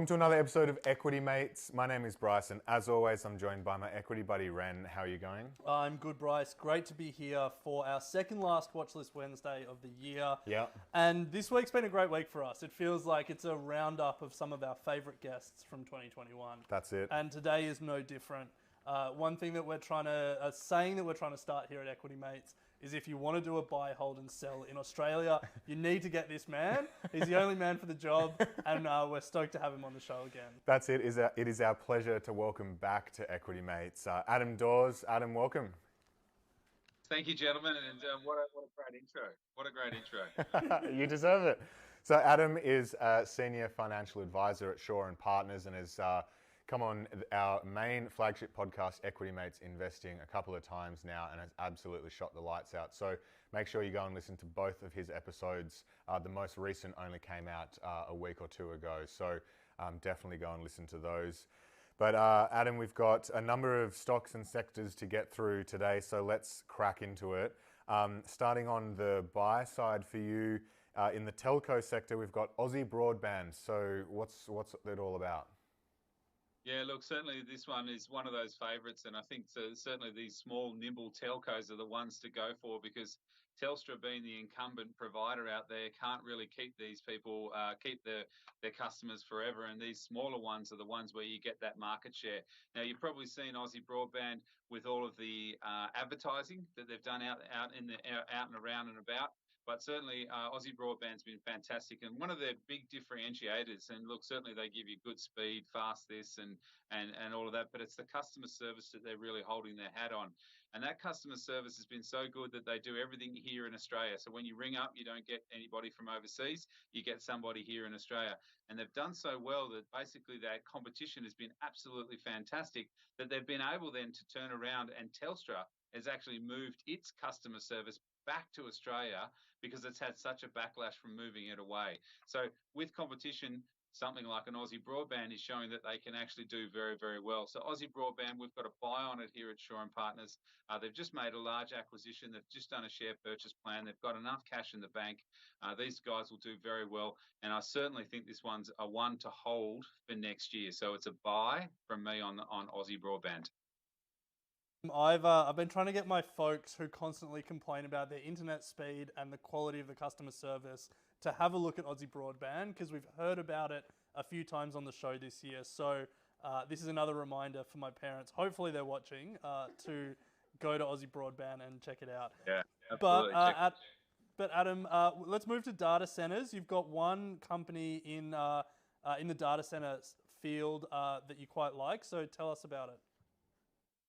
Welcome to another episode of Equity Mates. My name is Bryce, and as always, I'm joined by my equity buddy, Ren. How are you going? I'm good, Bryce. Great to be here for our second last Watchlist Wednesday of the year. Yeah. And this week's been a great week for us. It feels like it's a roundup of some of our favourite guests from 2021. That's it. And today is no different. One thing that we're trying to, a saying that we're trying to start here at Equity Mates is if you want to do a buy, hold and sell in Australia, you need to get this man. He's the only man for the job, and we're stoked to have him on the show again. That's it. It is our pleasure to welcome back to Equity Mates, Adam Dawes. Adam, welcome. Thank you, gentlemen, and what a great intro. What a great intro. You deserve it. So Adam is a senior financial advisor at Shaw and Partners and has come on our main flagship podcast, Equity Mates Investing, a couple of times now and has absolutely shot the lights out. So make sure you go and listen to both of his episodes. The most recent only came out a week or two ago. So definitely go and listen to those. But Adam, we've got a number of stocks and sectors to get through today. So let's crack into it. Starting on the buy side for you, in the telco sector, we've got Aussie Broadband. So what's it all about? Yeah, look, certainly this one is one of those favourites, and I think certainly these small, nimble telcos are the ones to go for because Telstra, being the incumbent provider out there, can't really keep these people, keep their customers forever, and these smaller ones are the ones where you get that market share. Now, you've probably seen Aussie Broadband with all of the advertising that they've done out and around and about. But certainly, Aussie Broadband's been fantastic, and one of their big differentiators. And look, certainly they give you good speed, fast this, and all of that. But it's the customer service that they're really holding their hat on, and that customer service has been so good that they do everything here in Australia. So when you ring up, you don't get anybody from overseas; you get somebody here in Australia, and they've done so well that basically that competition has been absolutely fantastic. That they've been able then to turn around, and Telstra has actually moved its customer service back to Australia because it's had such a backlash from moving it away. So with competition, something like an Aussie Broadband is showing that they can actually do very, very well. So Aussie Broadband, we've got a buy on it here at Shaw and Partners. They've just made a large acquisition. They've just done a share purchase plan. They've got enough cash in the bank. These guys will do very well. And I certainly think this one's a one to hold for next year. So it's a buy from me on Aussie Broadband. I've been trying to get my folks who constantly complain about their internet speed and the quality of the customer service to have a look at Aussie Broadband because we've heard about it a few times on the show this year. So this is another reminder for my parents, hopefully they're watching, to go to Aussie Broadband and check it out. Yeah, absolutely. But Adam, let's move to data centers. You've got one company in the data center field that you quite like. So tell us about it.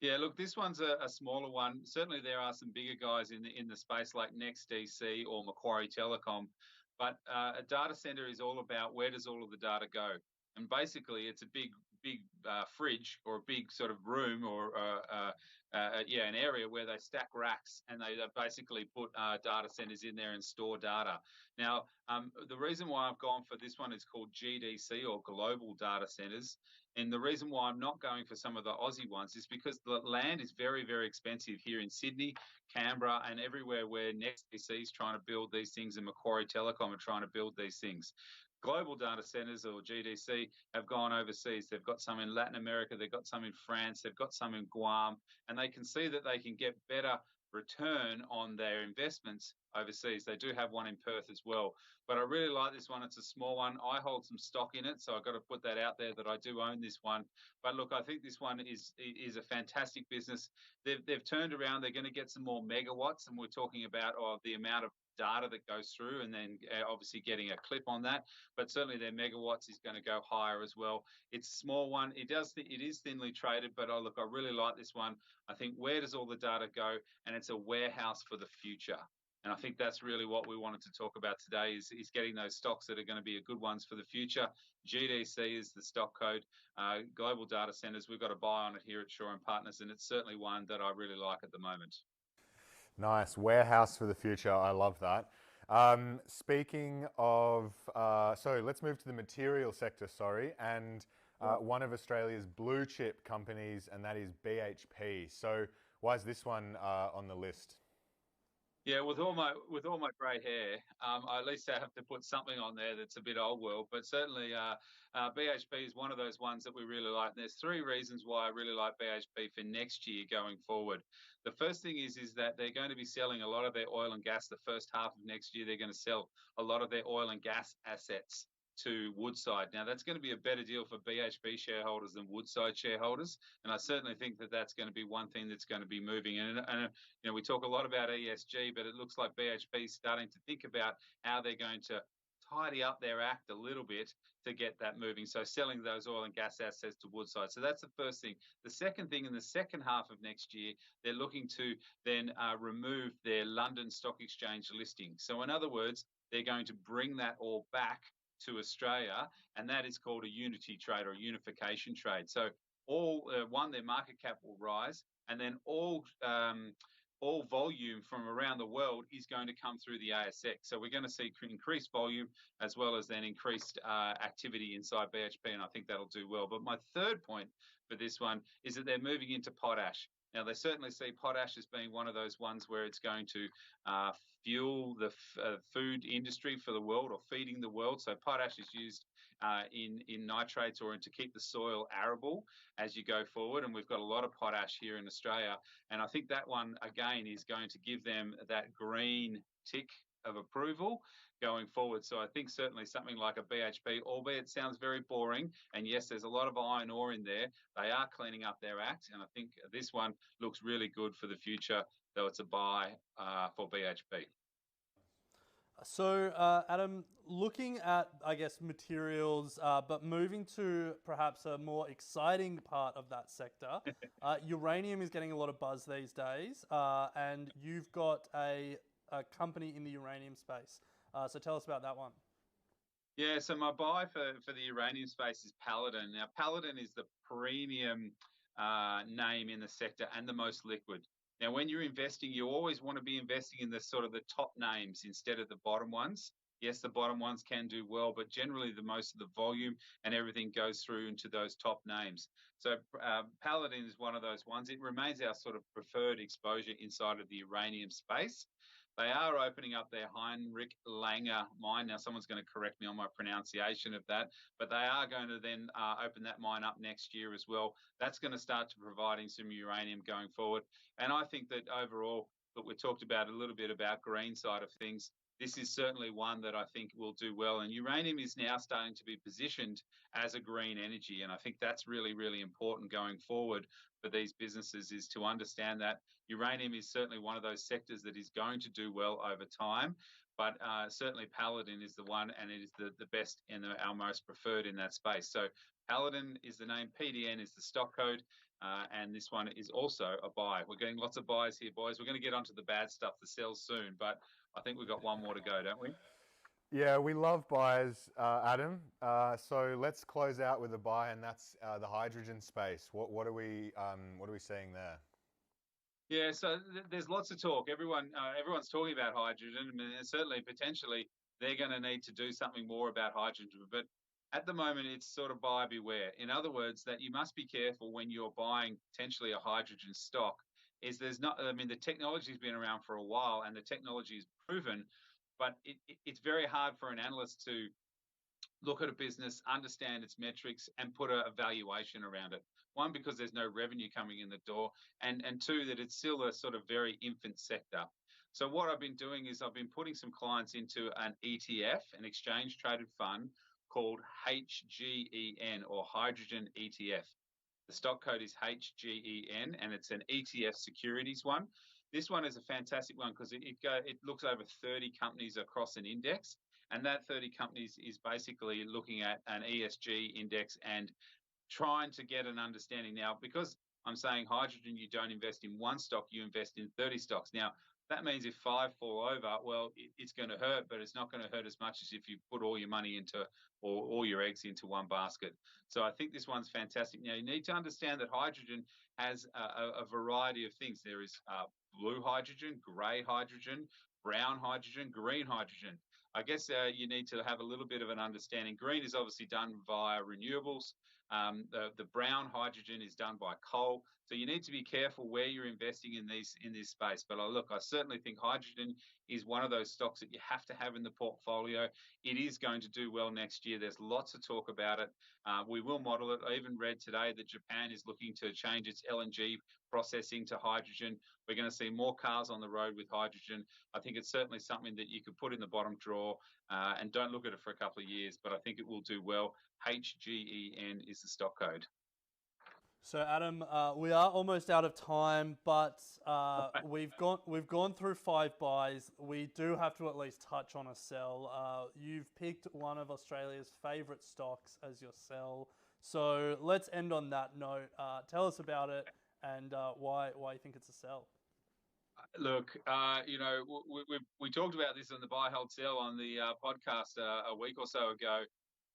Yeah, look, this one's a smaller one. Certainly there are some bigger guys in the space like NextDC or Macquarie Telecom, but a data center is all about where does all of the data go? And basically it's a big fridge or a big sort of room or an area where they stack racks and they basically put data centers in there and store data. Now, the reason why I've gone for this one is called GDC or Global Data Centers. And the reason why I'm not going for some of the Aussie ones is because the land is very, very expensive here in Sydney, Canberra, and everywhere where NextDC is trying to build these things and Macquarie Telecom are trying to build these things. Global data centers or GDC have gone overseas. They've got some in Latin America, they've got some in France, they've got some in Guam, and they can see that they can get better return on their investments overseas. They do have one in Perth as well, but I really like this one. It's a small one. I hold some stock in it, so I've got to put that out there that I do own this one. But look, I think this one is a fantastic business. They've turned around. They're going to get some more megawatts, and we're talking about the amount of data that goes through and then obviously getting a clip on that, but certainly their megawatts is going to go higher as well. It's a small one. It is thinly traded, but look, I really like this one. I think where does all the data go? And it's a warehouse for the future. And I think that's really what we wanted to talk about today is getting those stocks that are going to be good ones for the future. GDC is the stock code. Global Data Centers, we've got a buy on it here at Shaw and Partners, and it's certainly one that I really like at the moment. Nice. Warehouse for the future. I love that. Speaking of, so let's move to the material sector, and one of Australia's blue chip companies, and that is BHP. So why is this one on the list? Yeah, with all my grey hair, I at least have to put something on there that's a bit old world. But certainly, BHP is one of those ones that we really like. And there's three reasons why I really like BHP for next year going forward. The first thing is that they're going to be selling a lot of their oil and gas. The first half of next year, they're going to sell a lot of their oil and gas assets to Woodside. Now, that's going to be a better deal for BHP shareholders than Woodside shareholders, and I certainly think that that's going to be one thing that's going to be moving. And we talk a lot about ESG, but it looks like BHP is starting to think about how they're going to tidy up their act a little bit to get that moving. So selling those oil and gas assets to Woodside. So that's the first thing. The second thing, in the second half of next year, they're looking to then remove their London Stock Exchange listing. So in other words, they're going to bring that all back to Australia, and that is called a unity trade or a unification trade. So their market cap will rise, and then all volume from around the world is going to come through the ASX. So we're going to see increased volume as well as then increased activity inside BHP, and I think that'll do well. But my third point for this one is that they're moving into potash. Now, they certainly see potash as being one of those ones where it's going to fuel the food industry for the world, or feeding the world. So potash is used in nitrates or to keep the soil arable as you go forward. And we've got a lot of potash here in Australia. And I think that one, again, is going to give them that green tick of approval going forward. So I think certainly something like a BHP, albeit it sounds very boring, and yes, there's a lot of iron ore in there, they are cleaning up their act, and I think this one looks really good for the future, though it's a buy for BHP. So, Adam, looking at, I guess, materials, but moving to perhaps a more exciting part of that sector, uranium is getting a lot of buzz these days, and you've got a company in the uranium space. So tell us about that one. Yeah, so my buy for the uranium space is Paladin. Now, Paladin is the premium name in the sector and the most liquid. Now, when you're investing, you always want to be investing in the sort of the top names instead of the bottom ones. Yes, the bottom ones can do well, but generally the most of the volume and everything goes through into those top names. So Paladin is one of those ones. It remains our sort of preferred exposure inside of the uranium space. They are opening up their Heinrich Langer mine. Now, someone's going to correct me on my pronunciation of that, but they are going to then open that mine up next year as well. That's going to start to providing some uranium going forward. And I think that overall, look, we talked about a little bit about green side of things. This is certainly one that I think will do well. And uranium is now starting to be positioned as a green energy. And I think that's really, really important going forward for these businesses, is to understand that uranium is certainly one of those sectors that is going to do well over time. But certainly Paladin is the one, and it is the best and our most preferred in that space. So Paladin is the name, PDN is the stock code, and this one is also a buy. We're getting lots of buys here, boys. We're going to get onto the bad stuff, the sells soon, but I think we've got one more to go, don't we? Yeah, we love buys, Adam. So let's close out with a buy, and that's the hydrogen space. What are we seeing there? Yeah, so there's lots of talk. Everyone's talking about hydrogen, and certainly potentially they're going to need to do something more about hydrogen. But at the moment, it's sort of buyer beware. In other words, that you must be careful when you're buying potentially a hydrogen stock. The technology's been around for a while, and the technology is proven, but it's very hard for an analyst to look at a business, understand its metrics, and put a valuation around it. One, because there's no revenue coming in the door, and two, that it's still a sort of very infant sector. So what I've been doing is I've been putting some clients into an ETF, an exchange traded fund called HGEN, or Hydrogen ETF. The stock code is HGEN, and it's an ETF securities one. This one is a fantastic one because it looks over 30 companies across an index, and that 30 companies is basically looking at an ESG index and trying to get an understanding. Now, because I'm saying hydrogen, you don't invest in one stock, you invest in 30 stocks. Now, that means if 5 fall over, well, it's going to hurt, but it's not going to hurt as much as if you put all your money into, or all your eggs into one basket. So I think this one's fantastic. Now, you need to understand that hydrogen has a variety of things. There is blue hydrogen, grey hydrogen, brown hydrogen, green hydrogen. I guess you need to have a little bit of an understanding. Green is obviously done via renewables. The brown hydrogen is done by coal. So you need to be careful where you're investing in this space. But I certainly think hydrogen is one of those stocks that you have to have in the portfolio. It is going to do well next year. There's lots of talk about it. We will model it. I even read today that Japan is looking to change its LNG processing to hydrogen. We're going to see more cars on the road with hydrogen. I think it's certainly something that you could put in the bottom drawer and don't look at it for a couple of years, but I think it will do well. HGEN is the stock code. So Adam, we are almost out of time, but we've gone through 5 buys. We do have to at least touch on a sell. You've picked one of Australia's favourite stocks as your sell. So let's end on that note. Tell us about it and why you think it's a sell. Look, we talked about this on the buy, hold, sell on the podcast a week or so ago.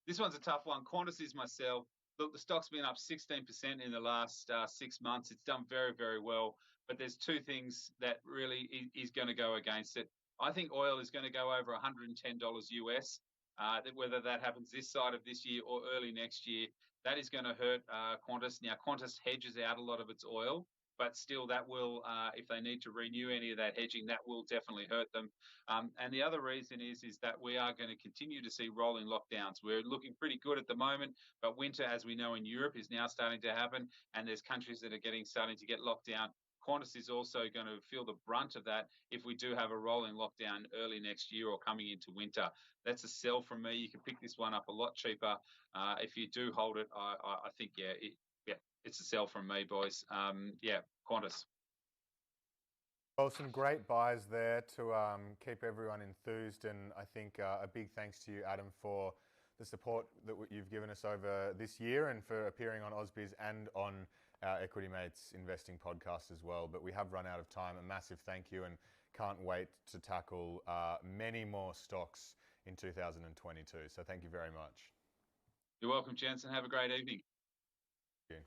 This one's a tough one. Qantas is my sell. Look, the stock's been up 16% in the last 6 months. It's done very, very well. But there's 2 things that really is going to go against it. I think oil is going to go over $110 US. Whether that happens this side of this year or early next year, that is going to hurt Qantas. Now, Qantas hedges out a lot of its oil, but still that will, if they need to renew any of that hedging, that will definitely hurt them. And the other reason is that we are going to continue to see rolling lockdowns. We're looking pretty good at the moment, but winter, as we know in Europe, is now starting to happen, and there's countries that are starting to get locked down. Qantas is also going to feel the brunt of that if we do have a rolling lockdown early next year or coming into winter. That's a sell from me. You can pick this one up a lot cheaper. If you do hold it, I think, it's a sell from me, boys. Qantas. Well, some great buys there to keep everyone enthused, and I think a big thanks to you, Adam, for the support that you've given us over this year and for appearing on AusBiz and on our Equity Mates Investing podcast as well. But we have run out of time. A massive thank you, and can't wait to tackle many more stocks in 2022. So thank you very much. You're welcome, Jensen. Have a great evening. Thank you.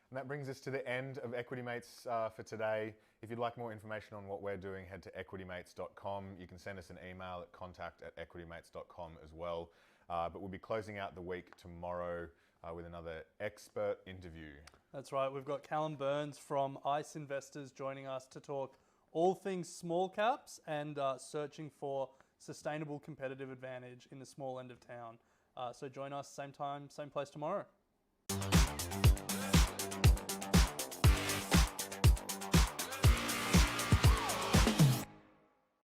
And that brings us to the end of Equity Mates for today. If you'd like more information on what we're doing, head to equitymates.com. You can send us an email at contact@equitymates.com as well. But we'll be closing out the week tomorrow with another expert interview. That's right. We've got Callum Burns from ICE Investors joining us to talk all things small caps and searching for sustainable competitive advantage in the small end of town. So join us same time, same place tomorrow.